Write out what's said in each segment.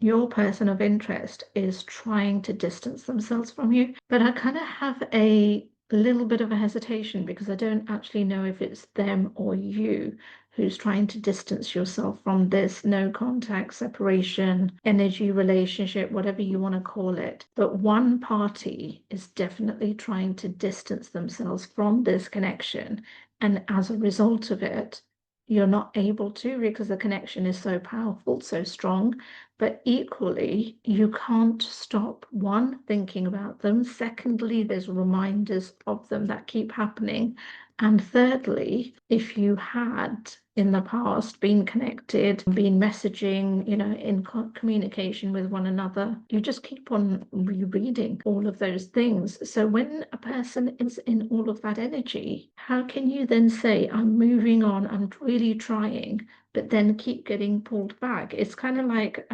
your person of interest is trying to distance themselves from you. But I kind of have a little bit of a hesitation because I don't actually know if it's them or you who's trying to distance yourself from this no contact, separation, energy relationship, whatever you want to call it. But one party is definitely trying to distance themselves from this connection. And as a result of it, you're not able to because the connection is so powerful, so strong. But equally, you can't stop, one, thinking about them. Secondly, there's reminders of them that keep happening. And thirdly, if you had in the past been connected, been messaging, in communication with one another, you just keep on rereading all of those things. So when a person is in all of that energy, how can you then say, I'm moving on, I'm really trying, but then keep getting pulled back? It's kind of like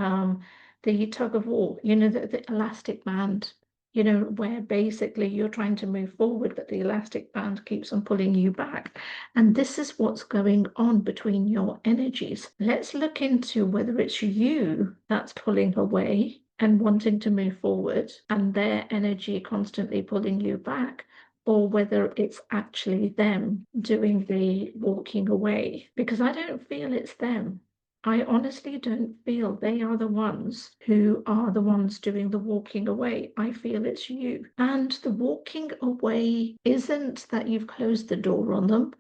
the tug of war, the elastic band, where basically you're trying to move forward, but the elastic band keeps on pulling you back. And this is what's going on between your energies. Let's look into whether it's you that's pulling away and wanting to move forward, and their energy constantly pulling you back, or whether it's actually them doing the walking away. Because I don't feel it's them. I honestly don't feel they are the ones who are the ones doing the walking away. I feel it's you. And the walking away isn't that you've closed the door on them.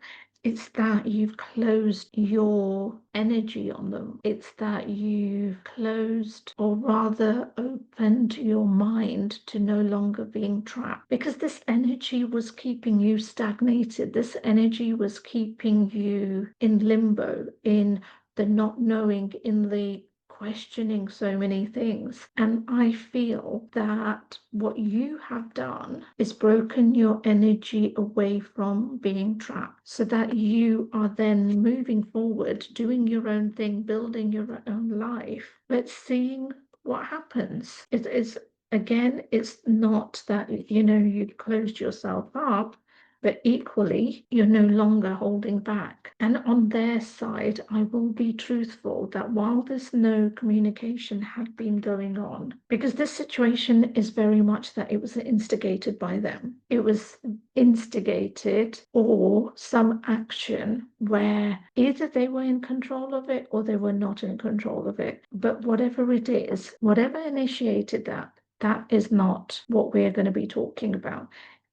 It's that you've closed your energy on them. It's that you've closed, or rather opened your mind to no longer being trapped. Because this energy was keeping you stagnated. This energy was keeping you in limbo, in the not knowing, in the questioning so many things. And I feel that what you have done is broken your energy away from being trapped, so that you are then moving forward, doing your own thing, building your own life, but seeing what happens. It is, again, it's not that, you've closed yourself up, but equally, you're no longer holding back. And on their side, I will be truthful that while there's no communication had been going on, because this situation is very much that it was instigated by them. It was instigated, or some action where either they were in control of it or they were not in control of it. But whatever it is, whatever initiated that, that is not what we're going to be talking about.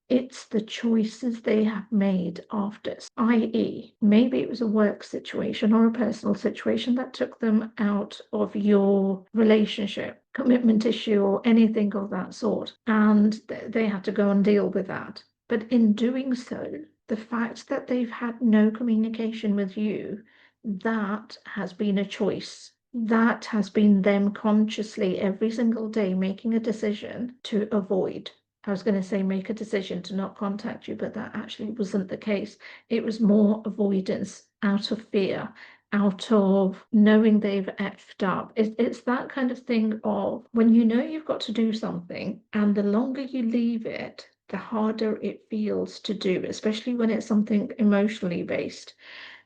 It's the choices they have made after, i.e., maybe it was a work situation or a personal situation that took them out of your relationship, commitment issue, or anything of that sort, and they had to go and deal with that. But in doing so, the fact that they've had no communication with you, that has been a choice. That has been them consciously every single day making a decision to avoid. I was going to say make a decision to not contact you, but that actually wasn't the case. It was more avoidance, out of fear, out of knowing they've effed up. It's that kind of thing of when you know you've got to do something, and the longer you leave it, the harder it feels to do, especially when it's something emotionally based.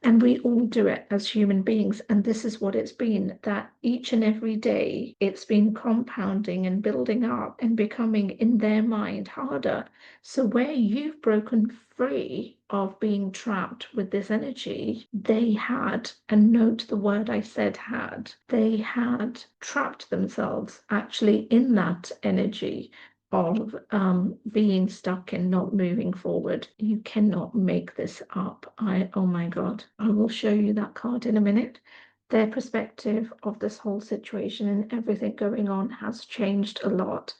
And we all do it as human beings. And this is what it's been, that each and every day it's been compounding and building up and becoming, in their mind, harder. So where you've broken free of being trapped with this energy, they had, and note the word I said had, they had trapped themselves actually in that energy of being stuck and not moving forward. You cannot make this up. Oh my God, I will show you that card in a minute. Their perspective of this whole situation and everything going on has changed a lot.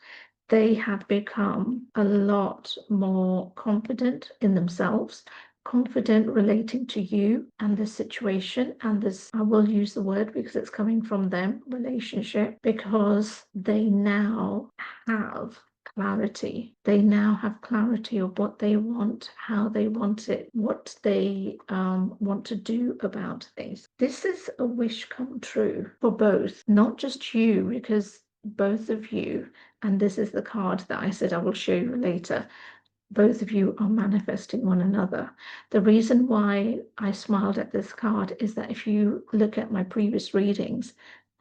They have become a lot more confident in themselves, confident relating to you and the situation and this, I will use the word because it's coming from them, relationship, because they now have clarity. They now have clarity of what they want, how they want it, what they want to do about things. This is a wish come true for both, not just you, because both of you, and this is the card that I said I will show you later, both of you are manifesting one another. The reason why I smiled at this card is that if you look at my previous readings,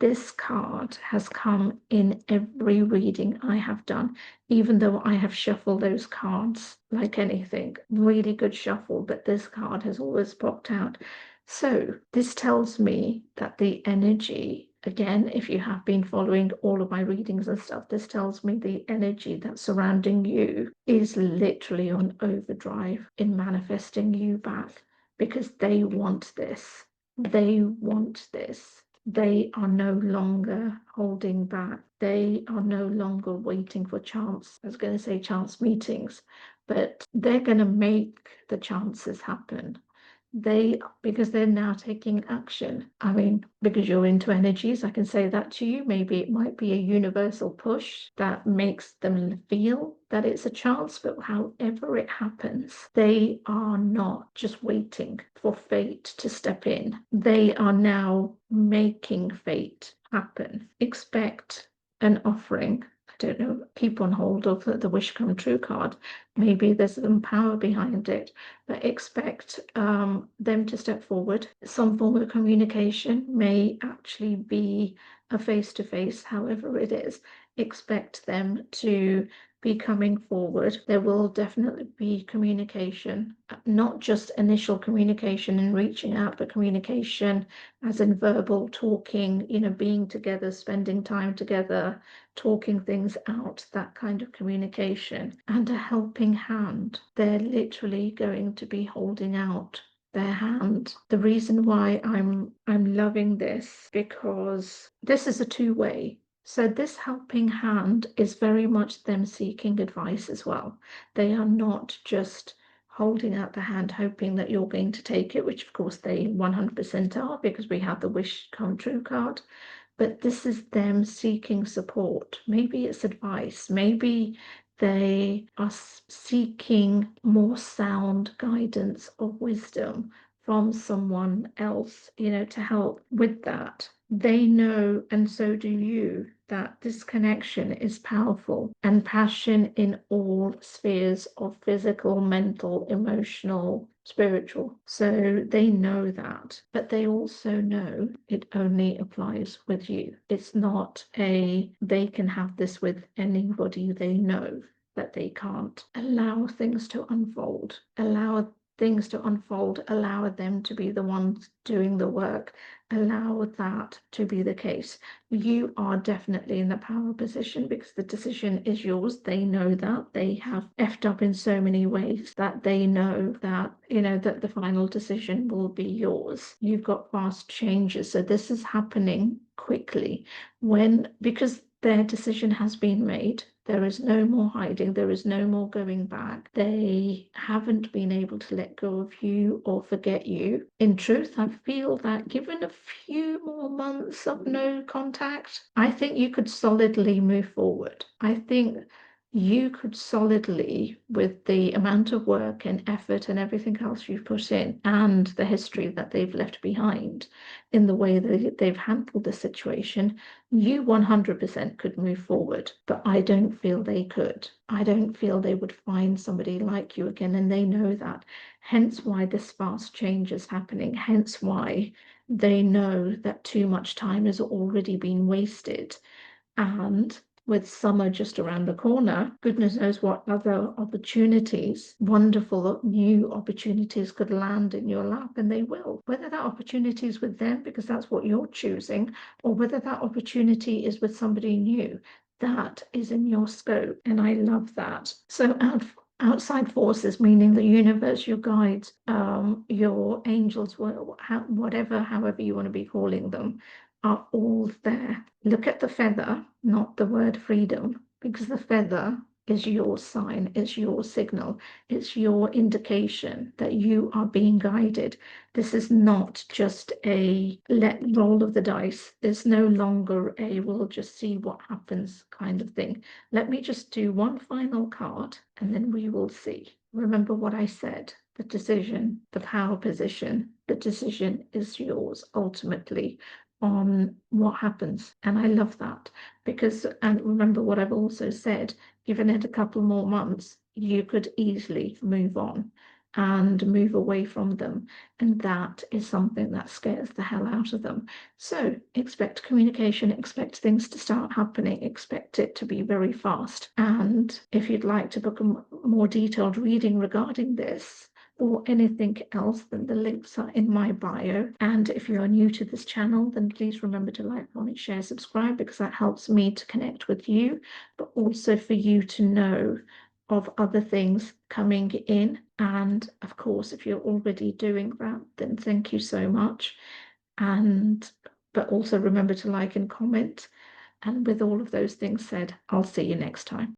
This card has come in every reading I have done, even though I have shuffled those cards like anything. Really good shuffle, but this card has always popped out. So this tells me that the energy, again, if you have been following all of my readings and stuff, this tells me the energy that's surrounding you is literally on overdrive in manifesting you back, because they want this. They want this. They are no longer holding back. They are no longer waiting for chance. I was going to say chance meetings, but they're going to make the chances happen. Because they're now taking action. I mean, because you're into energies, I can say that to you. Maybe it might be a universal push that makes them feel that it's a chance, but however it happens, they are not just waiting for fate to step in. They are now making fate happen. Expect an offering. I don't know, keep on hold of the wish come true card. Maybe there's some power behind it, but expect them to step forward. Some form of communication may actually be a face-to-face, however it is. Expect them to be coming forward. There will definitely be communication, not just initial communication and reaching out, but communication as in verbal talking, being together, spending time together, talking things out, that kind of communication, and a helping hand. They're literally going to be holding out their hand. The reason why I'm loving this, because this is a two-way. So this helping hand is very much them seeking advice as well. They are not just holding out the hand hoping that you're going to take it, which of course they 100% are, because we have the wish come true card. But this is them seeking support. Maybe it's advice. Maybe they are seeking more sound guidance or wisdom from someone else, to help with that. They know, and so do you, that this connection is powerful, and passion in all spheres of physical, mental, emotional, spiritual. So they know that, but they also know it only applies with you. It's not they can have this with anybody. They know that they can't. Allow things to unfold. Allow them to be the ones doing the work. Allow that to be the case. You are definitely in the power position because the decision is yours. They know that. They have effed up in so many ways that they know that, that the final decision will be yours. You've got fast changes. So this is happening quickly because their decision has been made. There is no more hiding. There is no more going back. They haven't been able to let go of you or forget you. In truth, I feel that given a few more months of no contact, I think you could solidly move forward. I think you could solidly, with the amount of work and effort and everything else you've put in and the history that they've left behind in the way that they've handled the situation, you 100% could move forward. But I don't feel they could. I don't feel they would find somebody like you again, and they know that. Hence why this fast change is happening. Hence why they know that too much time has already been wasted. And with summer just around the corner, goodness knows what other opportunities, wonderful new opportunities could land in your lap, and they will. Whether that opportunity is with them because that's what you're choosing, or whether that opportunity is with somebody new, that is in your scope, and I love that. So outside forces, meaning the universe, your guides, your angels, however you want to be calling them, are all there. Look at the feather, not the word freedom, because the feather is your sign, it's your signal, it's your indication that you are being guided. This is not just a roll of the dice. It's no longer a we'll just see what happens kind of thing. Let me just do one final card and then we will see. Remember what I said. The decision, the power position, the decision is yours ultimately on what happens. And I love that because, and remember what I've also said, given it a couple more months, you could easily move on. and move away from them. And that is something that scares the hell out of them. So expect communication, expect things to start happening, expect it to be very fast. And if you'd like to book a more detailed reading regarding this, or anything else, then the links are in my bio. And if you're new to this channel, then please remember to like, comment, share, subscribe, because that helps me to connect with you, but also for you to know of other things coming in. And of course, if you're already doing that, then thank you so much. But also remember to like and comment. And with all of those things said, I'll see you next time.